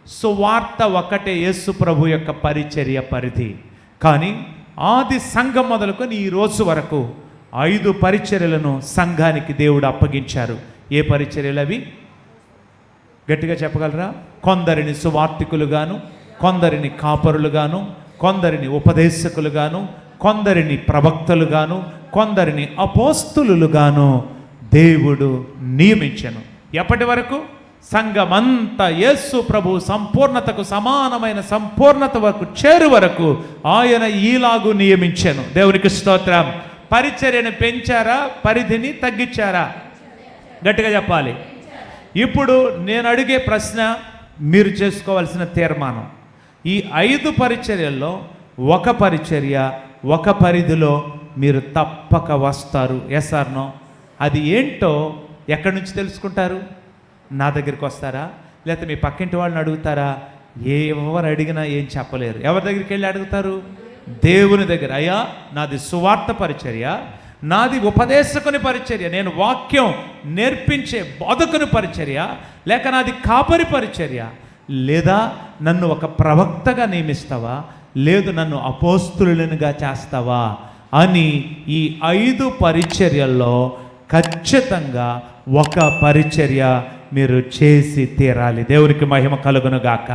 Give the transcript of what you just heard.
సువార్త ఒకటే యేసు ప్రభు యొక్క పరిచర్య పరిధి. కానీ ఆది సంఘం మొదలుకొని ఈ రోజు వరకు 5 పరిచర్యలను సంఘానికి దేవుడు అప్పగించారు. ఏ పరిచర్యలు అవి? గట్టిగా చెప్పగలరా? కొందరిని సువార్తికులుగాను, కొందరిని కాపరులుగాను, కొందరిని ఉపదేశకులుగాను, కొందరిని ప్రవక్తలుగాను, కొందరిని అపోస్తులుగాను దేవుడు నియమించెను. ఎప్పటి వరకు? సంఘమంతా యేసు ప్రభు సంపూర్ణతకు సమానమైన సంపూర్ణత వరకు చేరు వరకు ఆయన ఈలాగు నియమించెను. దేవునికి స్తోత్రం. పరిచర్యను పెంచారా? పరిధిని తగ్గించారా? గట్టిగా చెప్పాలి. ఇప్పుడు నేను అడిగే ప్రశ్న, మీరు చేసుకోవాల్సిన తీర్మానం. ఈ 5 పరిచర్యల్లో ఒక పరిచర్య ఒక పరిధిలో మీరు తప్పక వస్తారు. Yes or no? అది ఏంటో ఎక్కడి నుంచి తెలుసుకుంటారు? నా దగ్గరికి వస్తారా? లేకపోతే మీ పక్కింటి వాళ్ళని అడుగుతారా? ఎవరు అడిగినా ఏం చెప్పలేరు. ఎవరి దగ్గరికి వెళ్ళి అడుగుతారు? దేవుని దగ్గర. అయ్యా, నాది సువార్త పరిచర్య, నాది ఉపదేశకుని పరిచర్య, నేను వాక్యం నేర్పించే బోధకుని పరిచర్య, లేక నాది కాపరి పరిచర్య, లేదా నన్ను ఒక ప్రవక్తగా నియమిస్తావా, లేదు నన్ను అపోస్తులునిగా చేస్తావా అని ఈ 5 పరిచర్యల్లో ఖచ్చితంగా ఒక పరిచర్య మీరు చేసి తీరాలి. దేవునికి మహిమ కలుగును గాక.